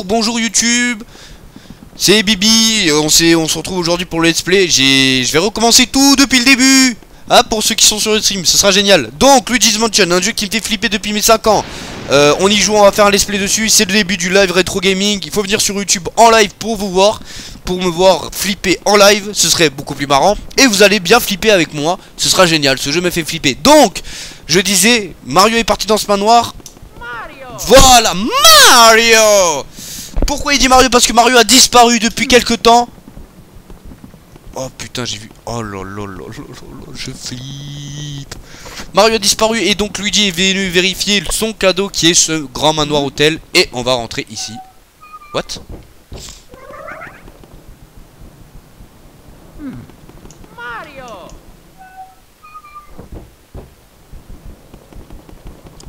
Bonjour YouTube. C'est Bibi, on se retrouve aujourd'hui pour le let's play. Je vais recommencer tout depuis le début. Ah, pour ceux qui sont sur le stream, ce sera génial. Donc, Luigi's Mansion, un jeu qui me fait flipper depuis mes 5 ans. On y joue, on va faire un let's play dessus. C'est le début du live rétro gaming. Il faut venir sur YouTube en live pour vous voir. Pour me voir flipper en live, ce serait beaucoup plus marrant. Et vous allez bien flipper avec moi. Ce sera génial, ce jeu me fait flipper. Donc, je disais, Mario est parti dans ce manoir. Voilà, Mario. Pourquoi il dit Mario? Parce que Mario a disparu depuis quelques temps. Oh putain, j'ai vu. Oh là là là là là, je flippe. Mario a disparu et donc Luigi est venu vérifier son cadeau qui est ce grand manoir hôtel. Et on va rentrer ici. What?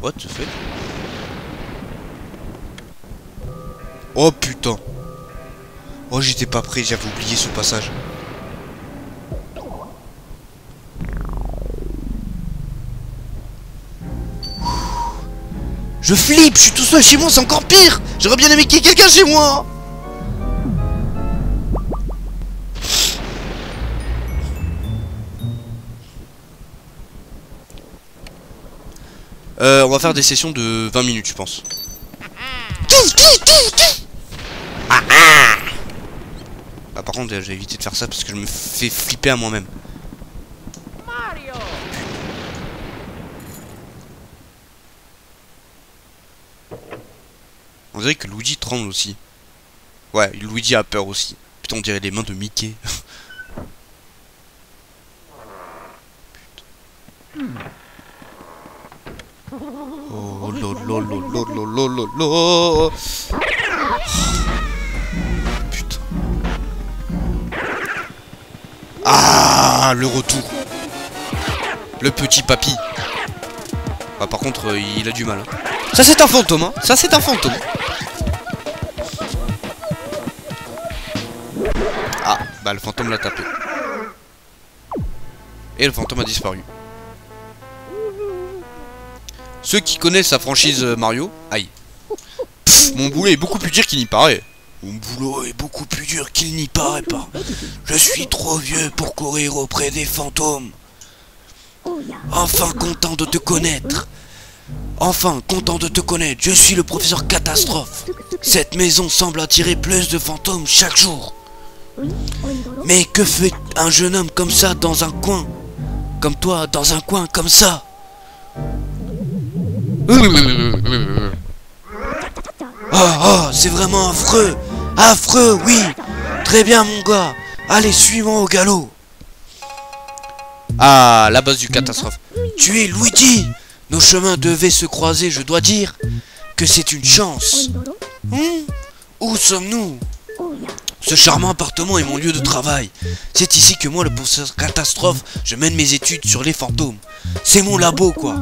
What the fuck? Oh putain. Oh, j'étais pas prêt, j'avais oublié ce passage. Je flippe, je suis tout seul chez moi, c'est encore pire. J'aurais bien aimé qu'il y ait quelqu'un chez moi. On va faire des sessions de 20 minutes, je pense. Ah, par contre, j'ai évité de faire ça parce que je me fais flipper à moi-même. On dirait que Luigi tremble aussi. Ouais, Luigi a peur aussi. Putain, on dirait les mains de Mickey. Oh lololololololololo. Putain. Ah, le retour. Le petit papy. Ah, par contre, il a du mal. Hein. Ça, c'est un fantôme. Hein. Ça, c'est un fantôme. Ah, bah le fantôme l'a tapé. Et le fantôme a disparu. Ceux qui connaissent la franchise Mario, aïe. Pff, mon boulot est beaucoup plus dur qu'il n'y paraît. Mon boulot est beaucoup plus dur qu'il n'y paraît pas. Je suis trop vieux pour courir auprès des fantômes. Enfin content de te connaître. Enfin content de te connaître. Je suis le professeur Catastrophe. Cette maison semble attirer plus de fantômes chaque jour. Mais que fait un jeune homme comme ça dans un coin? Comme toi, dans un coin comme ça? Oh, c'est vraiment affreux. Affreux, oui. Très bien, mon gars. Allez, suis-moi au galop. Ah, la base du catastrophe. Tu es Luigi. Nos chemins devaient se croiser, je dois dire que c'est une chance. Où sommes-nous? Ce charmant appartement est mon lieu de travail. C'est ici que moi, le professeur Catastrophe, je mène mes études sur les fantômes. C'est mon labo, quoi.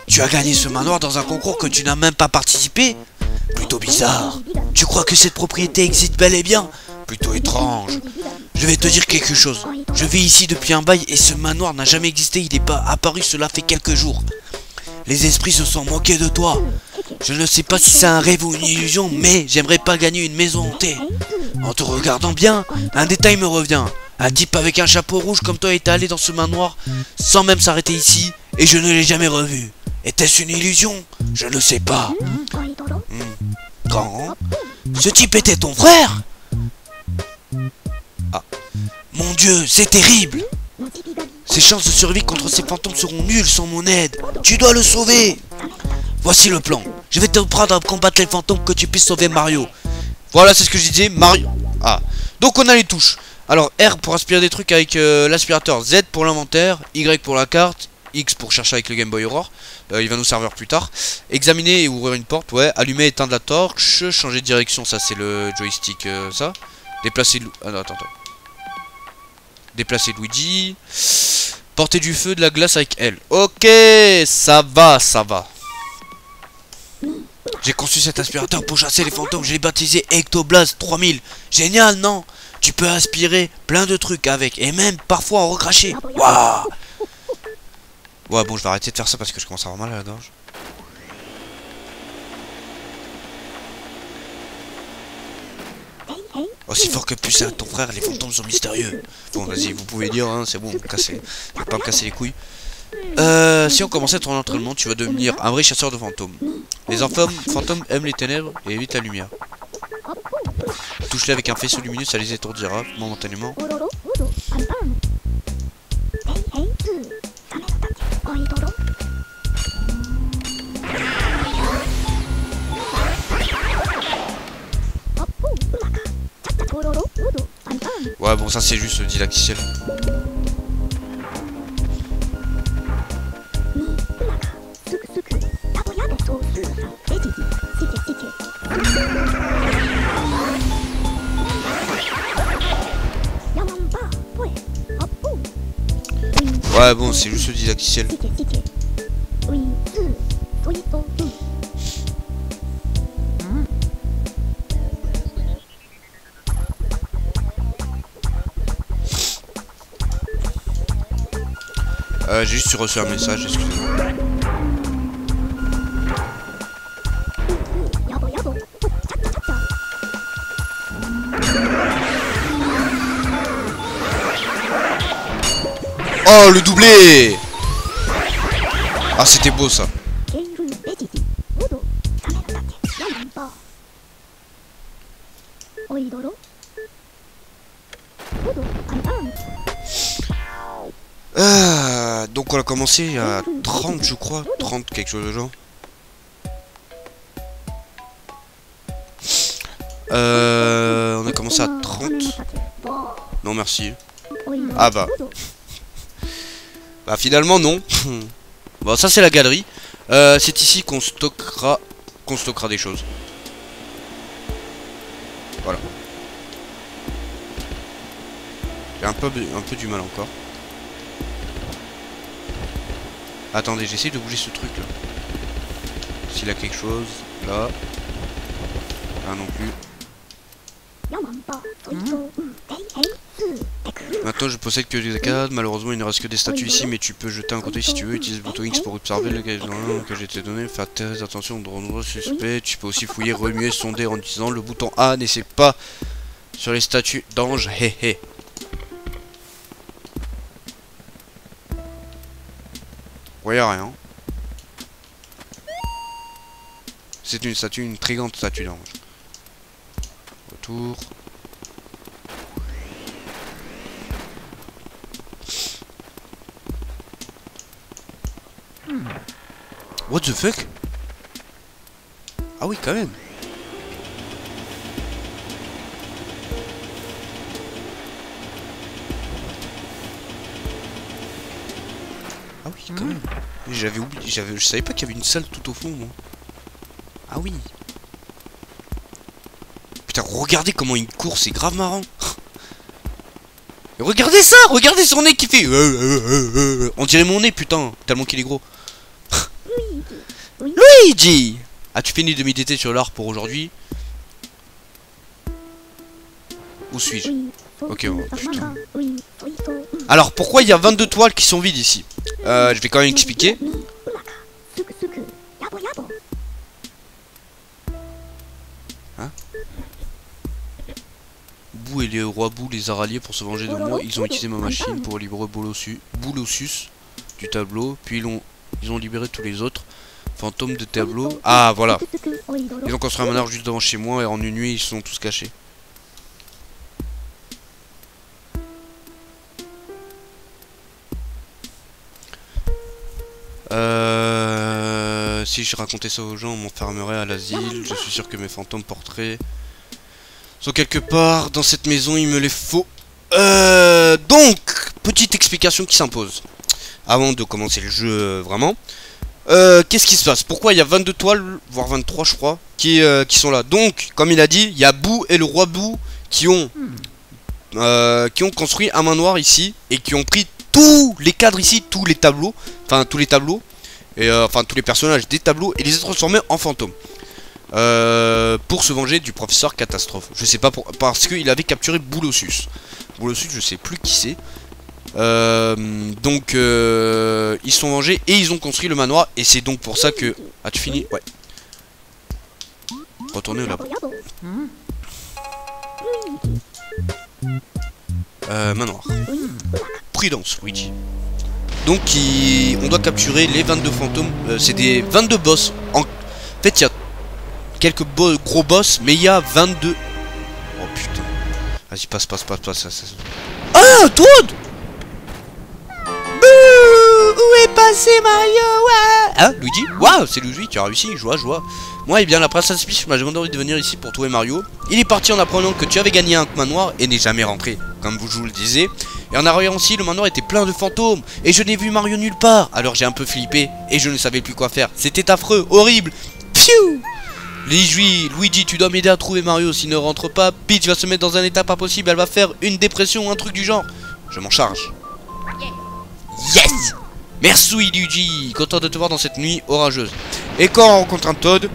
Tu as gagné ce manoir dans un concours que tu n'as même pas participé? Plutôt bizarre. Tu crois que cette propriété existe bel et bien? Plutôt étrange. Je vais te dire quelque chose. Je vis ici depuis un bail et ce manoir n'a jamais existé. Il n'est pas apparu, cela fait quelques jours. Les esprits se sont moqués de toi. Je ne sais pas si c'est un rêve ou une illusion, mais j'aimerais pas gagner une maison hantée. En te regardant bien, un détail me revient. Un type avec un chapeau rouge comme toi est allé dans ce manoir sans même s'arrêter ici et je ne l'ai jamais revu. Était-ce une illusion? Je ne sais pas. Quand? Ce type était ton frère? Ah. Mon Dieu, c'est terrible. Ses chances de survie contre ces fantômes seront nulles sans mon aide. Tu dois le sauver. Voici le plan. Je vais te prendre à combattre les fantômes que tu puisses sauver Mario. Voilà, c'est ce que je disais, Mario. Ah. Donc on a les touches. Alors R pour aspirer des trucs avec l'aspirateur, Z pour l'inventaire, Y pour la carte, X pour chercher avec le Game Boy Aurore. Il va nous servir plus tard. Examiner et ouvrir une porte, ouais. Allumer et éteindre la torche. Changer de direction, ça c'est le joystick, ça. Déplacer... attends. Déplacer Luigi. Porter du feu, de la glace avec L. Ok, ça va, ça va. J'ai conçu cet aspirateur pour chasser les fantômes. Je l'ai baptisé Ectoblast 3000. Génial, non? Tu peux aspirer plein de trucs avec. Et même parfois en recracher. Waouh. Ouais, bon, je vais arrêter de faire ça parce que je commence à avoir mal à la gorge. Aussi fort que puisse être ton frère, les fantômes sont mystérieux. Bon, vas-y, vous pouvez dire, hein, c'est bon, faut pas me casser les couilles. Si on commençait ton entraînement, tu vas devenir un vrai chasseur de fantômes. Les fantômes aiment les ténèbres et évitent la lumière. Touche-les avec un faisceau lumineux, ça les étourdira momentanément. Ouais, bon, ça c'est juste didacticiel. Ouais, bon, c'est juste didacticiel. J'ai juste reçu un message, excusez-moi. Oh, le doublé! Ah, c'était beau ça. Donc on a commencé à 30 je crois, 30 quelque chose de genre. On a commencé à 30. Non merci. Ah bah. Bah finalement non. Bon ça c'est la galerie. C'est ici qu'on stockera des choses. Voilà. J'ai un peu du mal encore. Attendez, j'essaie de bouger ce truc là. S'il a quelque chose, là. Là non plus. Maintenant je possède que des arcades, malheureusement il ne reste que des statues ici, mais tu peux jeter un côté si tu veux, utilise le bouton X pour observer le que j'ai été donné, faire très attention de nombreux suspects, tu peux aussi fouiller, remuer, sonder en utilisant le bouton A, n'essaie pas sur les statues d'anges, hé hé. Ouais, y'a rien. C'est une statue, une très grande statue d'ange. Retour. What the fuck? Ah oui, quand même. Ah oui, quand même. J'avais oublié, je savais pas qu'il y avait une salle tout au fond, moi. Ah oui. Putain, regardez comment il court, c'est grave marrant. Et regardez ça, regardez son nez qui fait. On dirait mon nez, putain, tellement qu'il est gros. Luigi! As-tu fini de méditer sur l'art pour aujourd'hui? Où suis-je? Ok, bon, putain. Alors, pourquoi il y a 22 toiles qui sont vides ici? Je vais quand même expliquer. Hein? Bou et les rois Bou les a ralliés pour se venger de moi. Ils ont utilisé ma machine pour libérer Boulossus du tableau. Puis ils ont libéré tous les autres fantômes de tableau. Ah, voilà. Ils ont construit un manoir juste devant chez moi et en une nuit, ils se sont tous cachés. Si je racontais ça aux gens, on m'enfermerait à l'asile. Je suis sûr que mes fantômes portraits sont quelque part dans cette maison, il me les faut. Donc, petite explication qui s'impose. Avant de commencer le jeu vraiment. Qu'est-ce qui se passe? Pourquoi il y a 22 toiles, voire 23 je crois, qui sont là? Donc, comme il a dit, il y a Bou et le roi Bou qui ont construit un manoir ici et qui ont pris tous les cadres ici, tous les tableaux, et enfin tous les personnages des tableaux et les ont transformés en fantômes. Pour se venger du professeur Catastrophe. Je sais pas parce qu'il avait capturé Boulossus. Boulossus, je sais plus qui c'est. Donc ils sont vengés et ils ont construit le manoir. Et c'est donc pour ça que... As-tu fini? Ouais. Retournez là-bas. Manoir. Prudence, Luigi. Donc, on doit capturer les 22 fantômes. C'est des 22 boss. En fait, il y a quelques gros boss, mais il y a 22. Oh putain. Vas-y, passe. Ah, Toad! Où est passé Mario? Ouais. Hein, Luigi? Waouh, c'est Luigi, tu as réussi, joie. Moi, eh bien, la princesse Peach m'a demandé de venir ici pour trouver Mario. Il est parti en apprenant que tu avais gagné un manoir et n'est jamais rentré, comme je vous le disais. Et en arrière aussi, le manoir était plein de fantômes et je n'ai vu Mario nulle part. Alors j'ai un peu flippé et je ne savais plus quoi faire. C'était affreux, horrible. Pfiou! Luigi, tu dois m'aider à trouver Mario. S'il ne rentre pas, Peach va se mettre dans un état pas possible. Elle va faire une dépression ou un truc du genre. Je m'en charge. Yes! Merci Luigi, content de te voir dans cette nuit orageuse. Et quand on rencontre un Toad,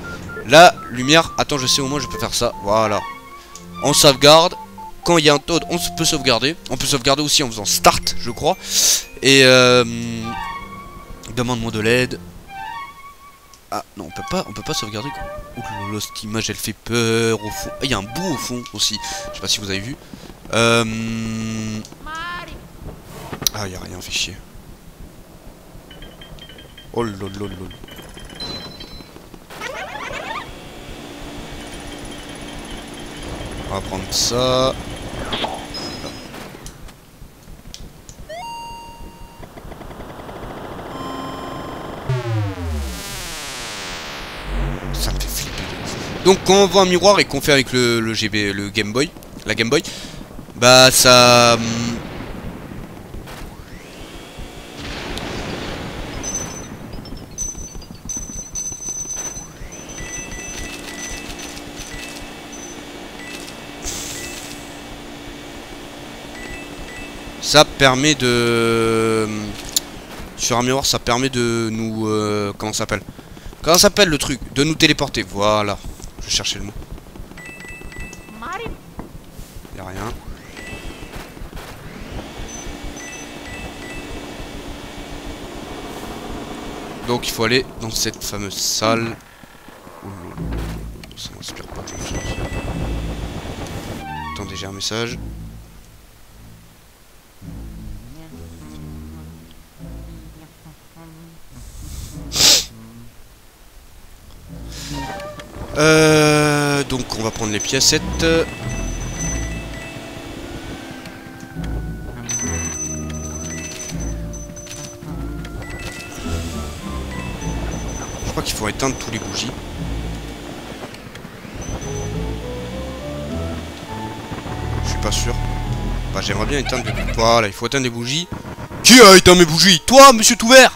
la lumière, attends, je sais au moins je peux faire ça, voilà. On sauvegarde, quand il y a un Toad, on peut sauvegarder. On peut sauvegarder aussi en faisant start, je crois. Et demande-moi de l'aide. Ah non, on peut pas sauvegarder quoi. Ouh là, cette image elle fait peur au fond. Ah, il y a un bout au fond aussi, je sais pas si vous avez vu. Ah, il y a rien, fait chier. Oh lol. On va prendre ça. Ça me fait flipper. Donc quand on voit un miroir et qu'on fait avec le Game Boy, la Game Boy, bah ça... Ça permet de... Sur un miroir, ça permet de nous... comment ça s'appelle? Comment ça s'appelle le truc? De nous téléporter, voilà. Je cherchais le mot. Y'a rien. Donc il faut aller dans cette fameuse salle. Ça m'inspire pas grand chose. Attendez, j'ai un message. Donc on va prendre les piécettes. Je crois qu'il faut éteindre tous les bougies. Je suis pas sûr. Bah j'aimerais bien éteindre les bougies. Voilà, il faut éteindre les bougies. Qui a éteint mes bougies? Toi, monsieur tout vert?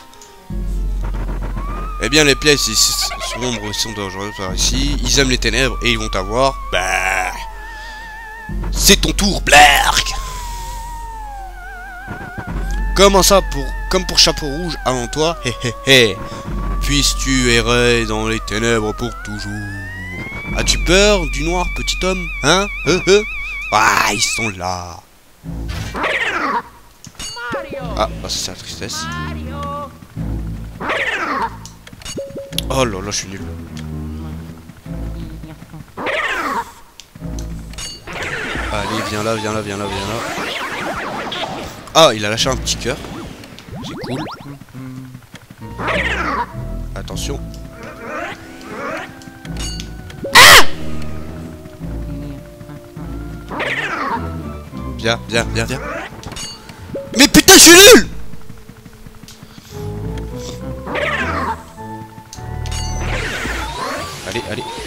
Eh bien les pièces ici sombres sont dangereuses par ici. Ils aiment les ténèbres et ils vont t'avoir. Bah, c'est ton tour, Blark. Comment ça comme pour Chapeau Rouge avant toi? Hé hé hé. Puisses-tu errer dans les ténèbres pour toujours? As-tu peur du noir, petit homme? Hein? Ah, ils sont là. Ah, bah c'est la tristesse. Oh là là, je suis nul. Allez, viens là. Ah, il a lâché un petit cœur. C'est cool. Attention. Ah! Viens. Mais putain, je suis nul!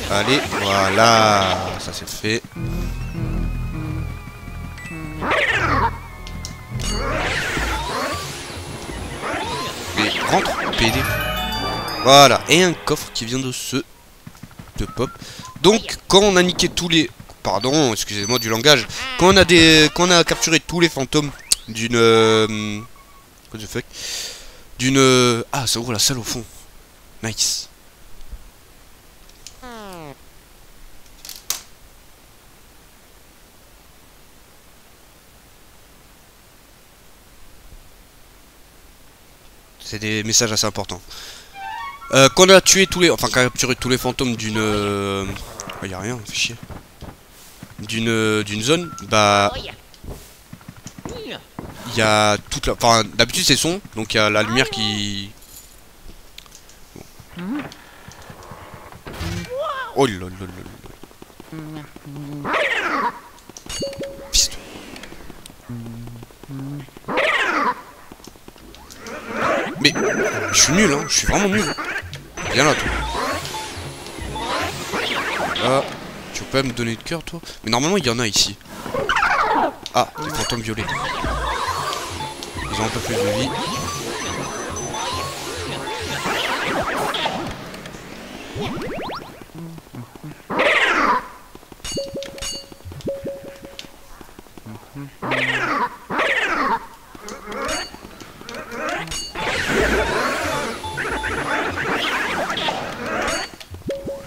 Allez, voilà, ça c'est fait. Et rentre, PD. Voilà, et un coffre qui vient de pop. Donc, quand on a niqué tous les... Pardon, excusez-moi du langage. Quand on a capturé tous les fantômes d'une... What the fuck? D'une... Ah, ça ouvre la salle au fond. Nice. C'est des messages assez importants. Qu'on a tué tous les... Enfin, qu'on a capturé tous les fantômes d'une... Y'a rien, fait chier. d'une zone, bah il y a toute la... Enfin, d'habitude c'est son, donc il y a la lumière qui... Bon. Oh là là là là. Piston. Mais je suis nul, hein, je suis vraiment nul. Viens là, toi. Ah, tu peux pas me donner de cœur, toi? Mais normalement, il y en a ici. Ah, des fantômes violets. Ils ont un peu plus de vie.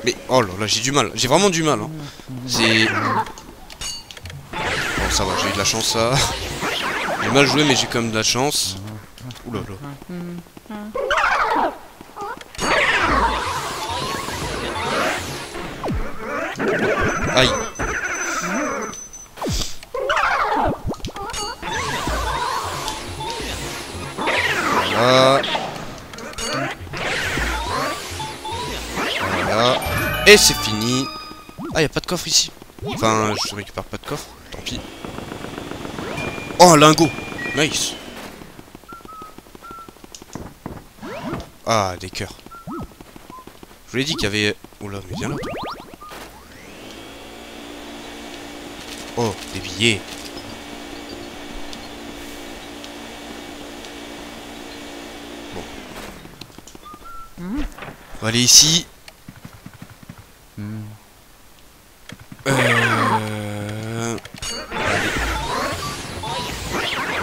Mais oh là là, j'ai du mal, j'ai vraiment du mal. Hein. C'est... Bon, ça va, j'ai eu de la chance, ça. J'ai mal joué, mais j'ai quand même de la chance. Ouh là là. Aïe. Voilà. Voilà. Et c'est fini. Ah, y a pas de coffre ici. Enfin, je récupère pas de coffre. Tant pis. Oh, lingot. Nice. Ah, des cœurs. Je vous l'ai dit qu'il y avait... Oh là, mais viens là. Oh, des billets. Bon. On va aller ici.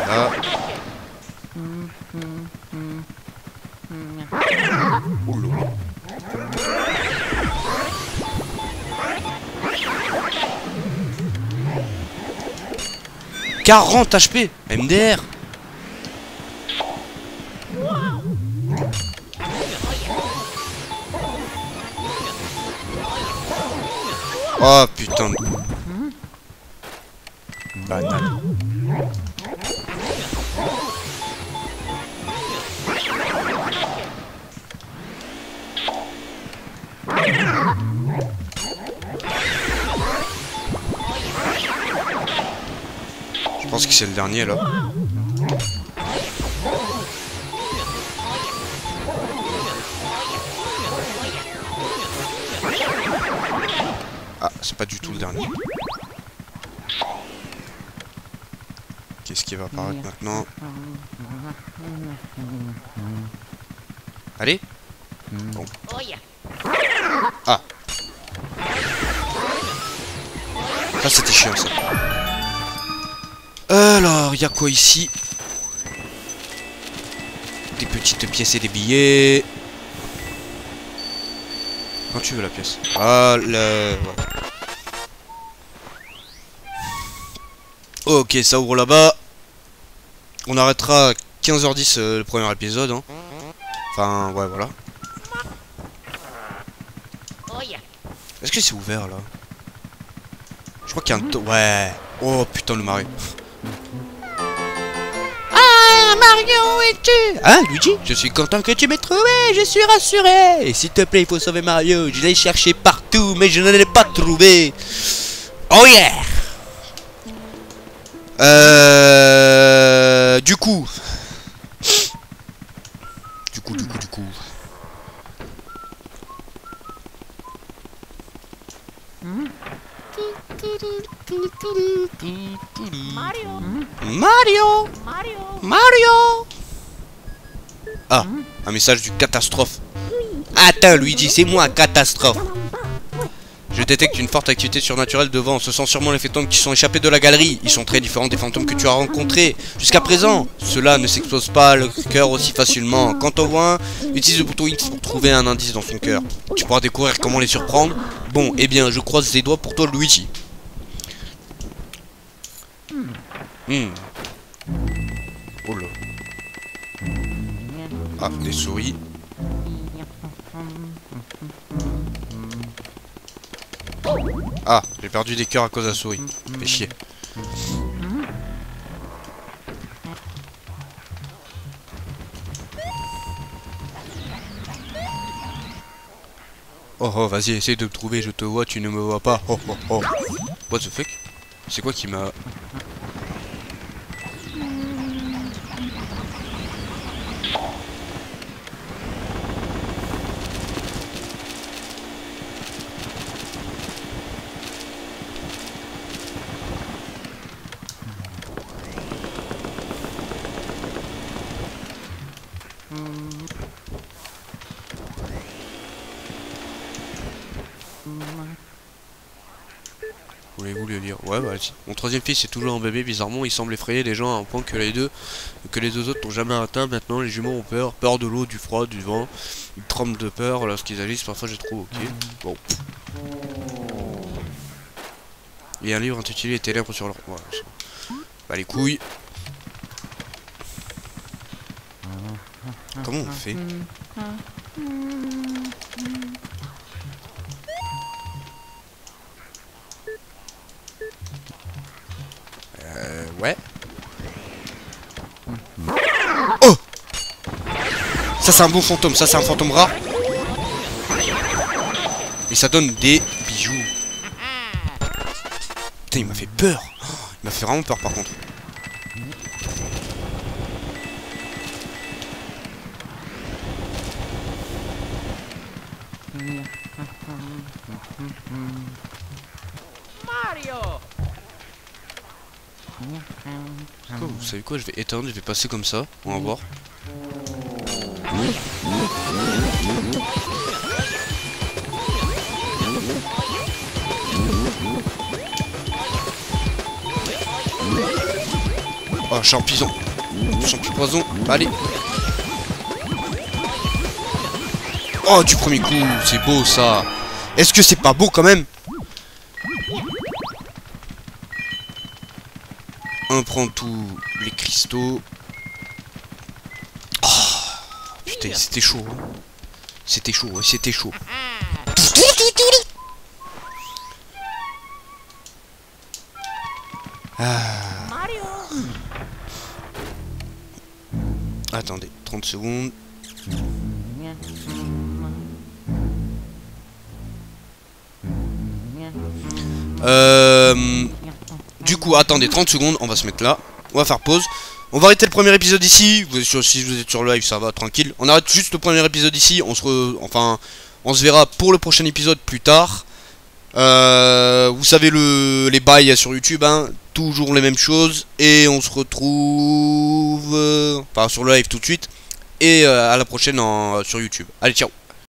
Voilà. Oula. 40 HP MDR. Oh putain de... Banane. Je pense que c'est le dernier là. Ah, c'est pas du tout le dernier. Qu'est-ce qui va apparaître maintenant? Allez. Bon. Ah. Ça c'était chiant ça. Alors, il y a quoi ici? Des petites pièces et des billets. Quand tu veux la pièce. Ah, là. Voilà. Ok, ça ouvre là-bas. On arrêtera à 15h10 le premier épisode. Hein. Enfin, ouais, voilà. Est-ce que c'est ouvert là? Je crois qu'il y a un... Ouais. Oh putain, le marais. Ah, Mario, es-tu? Hein, Luigi? Je suis content que tu m'aies trouvé, je suis rassuré. Et s'il te plaît, il faut sauver Mario. Je l'ai cherché partout, mais je ne l'ai pas trouvé. Oh yeah! Du coup. Mario. Ah, un message du catastrophe. Attends, Luigi, c'est moi, catastrophe. Je détecte une forte activité surnaturelle devant. Ce sont sûrement les fantômes qui sont échappés de la galerie. Ils sont très différents des fantômes que tu as rencontrés jusqu'à présent. Cela ne s'expose pas à le cœur aussi facilement. Quand on voit un, utilise le bouton X pour trouver un indice dans son cœur. Tu pourras découvrir comment les surprendre. Bon, eh bien, je croise les doigts pour toi, Luigi. Oh là. Ah, des souris. Ah, j'ai perdu des cœurs à cause de la souris. Fait chier. Oh oh, vas-y, essaye de me trouver, je te vois, tu ne me vois pas. Oh oh oh. What the fuck? C'est quoi qui m'a... Voulez-vous le dire? Ouais, bah vas-y. Mon troisième fils est toujours un bébé, bizarrement, il semble effrayer les gens à un point que les deux autres n'ont jamais atteint. Maintenant, les jumeaux ont peur. Peur de l'eau, du froid, du vent. Ils tremblent de peur lorsqu'ils agissent, parfois je trouve ok. Bon. Il y a un livre intitulé Les ténèbres sur leur... Ouais, bah les couilles. Comment on fait? Ouais. Oh! Ça c'est un bon fantôme, ça c'est un fantôme rare. Et ça donne des bijoux. Putain, il m'a fait peur. Oh, il m'a fait vraiment peur par contre. Mario! Oh, vous savez quoi, je vais éteindre, je vais passer comme ça, on va voir. Oh, champison. Champison, allez. Oh, du premier coup, c'est beau ça. Est-ce que c'est pas beau quand même? On prend tous les cristaux. Oh, putain, c'était chaud. Hein. C'était chaud, ouais, c'était chaud. Ah. Attendez, 30 secondes. Du coup, attendez 30 secondes, on va se mettre là. On va faire pause. On va arrêter le premier épisode ici. Si vous êtes sur le live, ça va, tranquille. On arrête juste le premier épisode ici. On se verra pour le prochain épisode plus tard. Vous savez les bails sur YouTube, hein, toujours les mêmes choses. Et on se retrouve enfin sur le live tout de suite. Et à la prochaine sur YouTube. Allez, ciao.